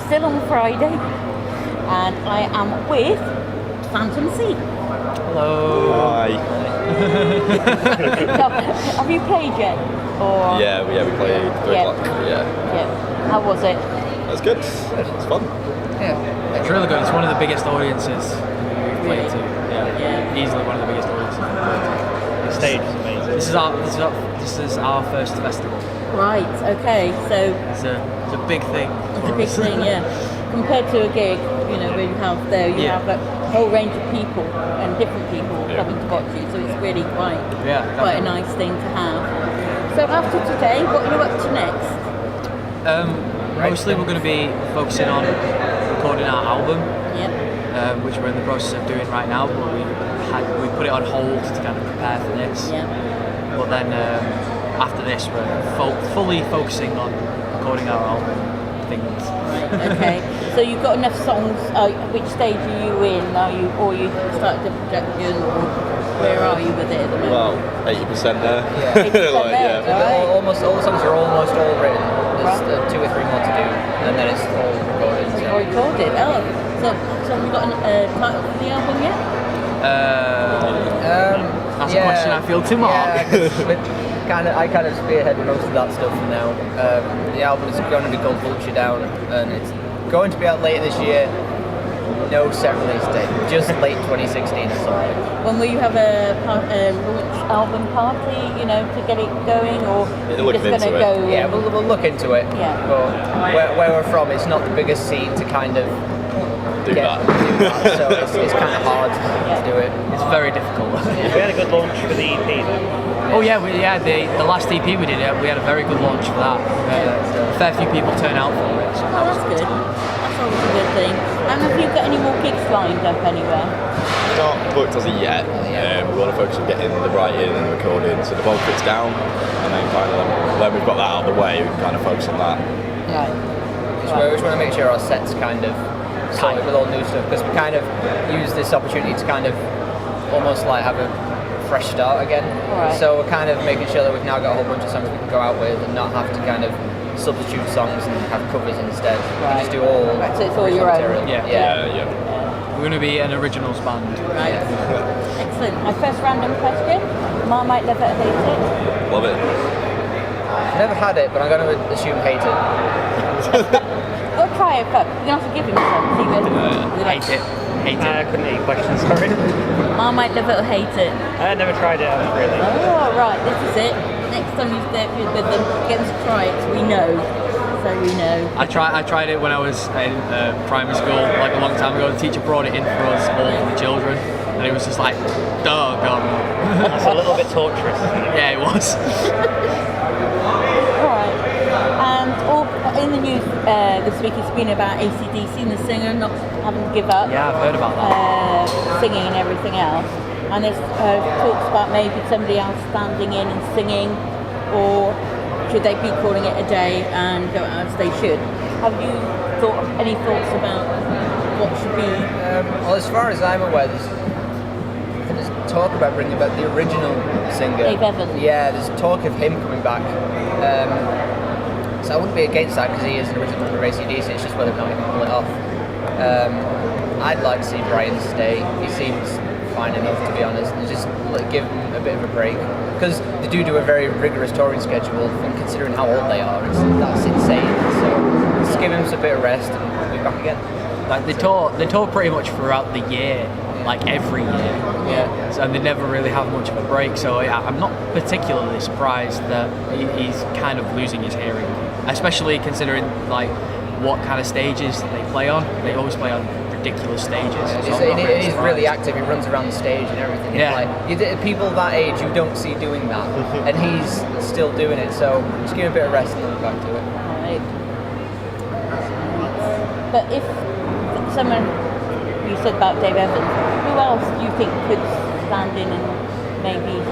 still on Friday, and I am with Phantom C. Hello. Hi. So, have you played yet? Or Yeah, we played 3 Yeah. o'clock. Yeah. yeah, how was it? It was good. It's fun. Yeah, it's really good. It's one of the biggest audiences we've played Really? to. Yeah, easily one of the biggest audiences we've played to. The stage is amazing. This is our first festival. Right. Okay. So It's a big thing. it's a big thing, yeah. Compared to a gig, you know, where you have a whole range of people and different people coming to watch you. So it's really quite a nice thing to have. So after today, what are you up to next? Mostly we're going to be focusing on recording our album, Yep. which we're in the process of doing right now, but we put it on hold to kind of prepare for this. Yeah. But then after this, we're fully focusing on recording our album things. Right. Okay. So you've got enough songs. Which stage are you in? Or you started the production? Or where are you with it at the moment? Well, 80% there. 80% there, right. Almost all the songs are almost all written. There's 2 or 3 more to do, and then it's all recorded. It's all recorded. Oh, so have you got a title for the album yet? That's a question I feel to mark. Yeah, I kind of spearhead most of that stuff now. The album is going to be called Vulture Down, and it's going to be out later this year. No set release date, just late 2016 or something. When will you have a launch album party, you know, to get it going, or you're just going to go? Yeah, we'll look into it. Yeah. But where we're from, it's not the biggest scene to kind of Do that. so it's kind of hard to do it. It's very difficult. We had a good launch for the EP though. Oh yeah, the last EP we did, we had a very good launch for that. A fair few people turn out for it. So Oh, that's good. That's always a good thing. And have you got any more gigs lined up anywhere? Not booked as of yet. We want to focus on getting the writing and recording, so the bulk bit's down, and then kind of when we've got that out of the way, we can kind of focus on that. Right. We just want to make sure our set's kind of sorted with all new stuff, because we kind of use this opportunity to kind of almost like have a fresh start again. Right. So we're kind of making sure that we've now got a whole bunch of songs we can go out with and not have to kind of substitute songs and have covers instead. We can just do all. Right, so it's all your own. material. Yeah. we're going to be an originals band. Right. Excellent. My first random question: Marmite, love it, hate it? Love it. I've never had it, but I'm going to assume hate it. Or try it first. You're going to have to give him some. Hate it. Hate I it. couldn't hear your question, sorry. Marmite, love it, or hate it? I never tried it, really. Oh, right. This is it. Next time you stay with them, get them to try it. So we know. I tried it when I was in primary school, like a long time ago. The teacher brought it in for us, all for the children, and it was just like, oh god. That's a little bit torturous. Yeah, it was. Alright. And in the news this week it's been about AC/DC and the singer not having to give up Yeah, I've heard about that. singing and everything else. And there's talks about maybe somebody else standing in and singing, or should they be calling it a day and go out as they should? Have you any thoughts about what should be? Well, as far as I'm aware, there's talk about bringing back the original singer. Dave Evans. Yeah, there's talk of him coming back. So I wouldn't be against that because he is an original member of AC/DC. It's just whether or not he can pull it off. I'd like to see Brian stay. He seems fine enough, to be honest, and just give him a bit of a break. Because they do a very rigorous touring schedule, and considering how old they are, that's insane. So just give him a bit of rest and we'll be back again. Like they tour pretty much throughout the year, like every year. Yeah. So, and they never really have much of a break. So I'm not particularly surprised that he's kind of losing his hearing, especially considering like what kind of stages they play on. They always play on ridiculous stages. So He's really active. He runs around the stage and everything. Yeah. Like people that age you don't see doing that, and he's still doing it. So just give him a bit of rest and then back to it. Right. But if someone, you said about Dave Evans, who else do you think could stand in and maybe?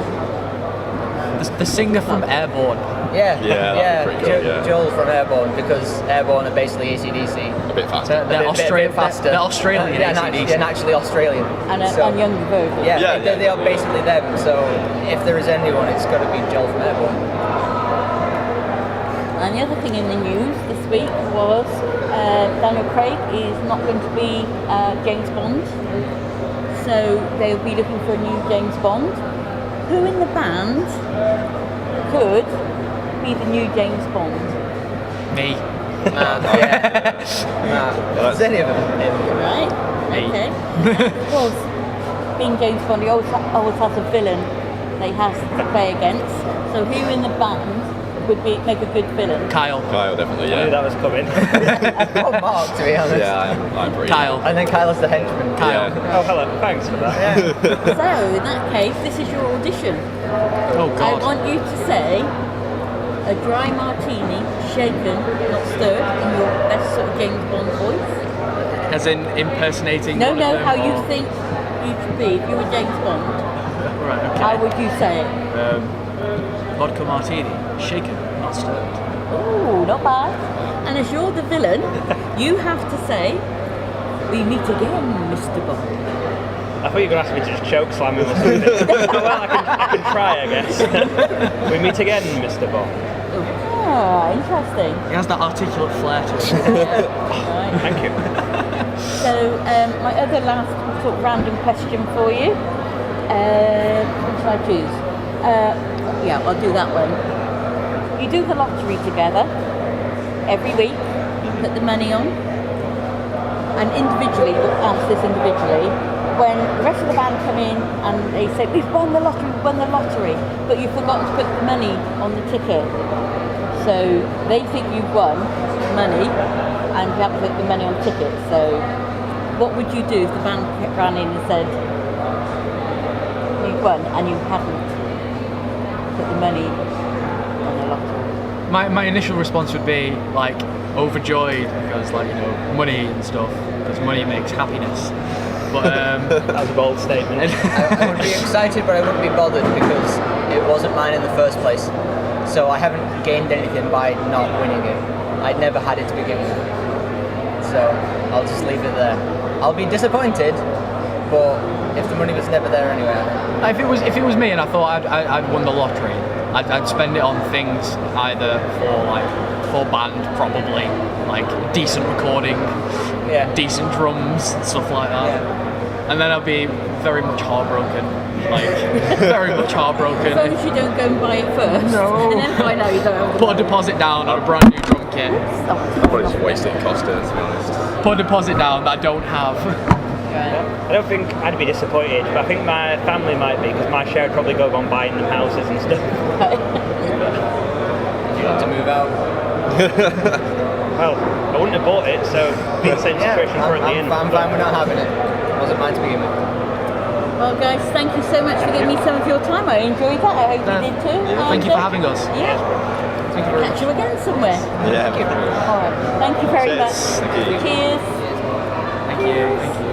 The singer from Airborne. Yeah, that'd be pretty good, yeah. Joel from Airborne, because Airborne are basically AC/DC. A bit faster. They're faster. They're Australian AC/DC. And actually Australian. And younger version. Yeah, they are basically them. So if there is anyone, it's got to be Joel from Airborne. And And the other thing in the news this week was Daniel Craig is not going to be James Bond. So they'll be looking for a new James Bond. Who in the band could be the new James Bond? Me. There's any of them. Right, okay. Of course, being James Bond, he always has a villain that he has to play against. So who in the band would make a good villain? Kyle. Kyle, definitely, I knew yeah. that was coming. I've got Mark, to be honest. Yeah, I'm pretty. Kyle. And then Kyle's the henchman. Kyle. Yeah. Oh, hello. Thanks for that. So in that case, this is your audition. Oh I God. want you to say a dry martini, shaken, not stirred, in your best sort of James Bond voice. As in impersonating. No, one of them, how you or- think you should be if you were James Bond. Right. Okay. How would you say it? Vodka martini, shaken, not stirred. Ooh, not bad. And as you're the villain, you have to say, "We meet again, Mr. Bond." I thought you were going to ask me to just choke slam him or something. Well, I can try, I guess. We meet again, Mr. Bond. Ah, interesting. He has that articulate flair to it. Right. Thank you. So, my other last sort of random question for you. What should I choose? Yeah, I'll do that one. You do the lottery together every week. You put the money on, and individually, we'll ask this individually. When the rest of the band come in and they say, "We've won the lottery," but you've forgotten to put the money on the ticket. So they think you've won money and you haven't put the money on the ticket. So what would you do if the band ran in and said, "You've won," and you hadn't put the money on the lottery? My initial response would be like overjoyed because money and stuff, because money makes happiness. But That was a bold statement. I would be excited, but I wouldn't be bothered because it wasn't mine in the first place. So I haven't gained anything by not winning it. I'd never had it to begin with. So I'll just leave it there. I'll be disappointed, but if the money was never there anyway. if it was me and I thought I'd won the lottery, I'd spend it on things either for band, probably like decent recording, Yeah. decent drums and stuff like that. Yeah. And then I'd be very much heartbroken, very much heartbroken. As long as you don't go and buy it first, No. and then find out you don't have the Put a money. deposit down on a brand new drum kit. Probably just wasting Costa, to be honest. Put a deposit down that I don't have. I don't think I'd be disappointed, but I think my family might be, because my share would probably go on buying them houses and stuff. You want to move out? Well, I wouldn't have bought it, so be in the same situation currently in. I'm fine with not having it. It wasn't mine to begin with. Well, guys, thank you so much for giving me some of your time. I enjoyed that. I hope you did too. Thank you for having us. Yeah. Thank you very Catch much. you again somewhere. Yeah. All right. Thank you very Cheers. much. Thank you. Cheers. Thank you. Thank you.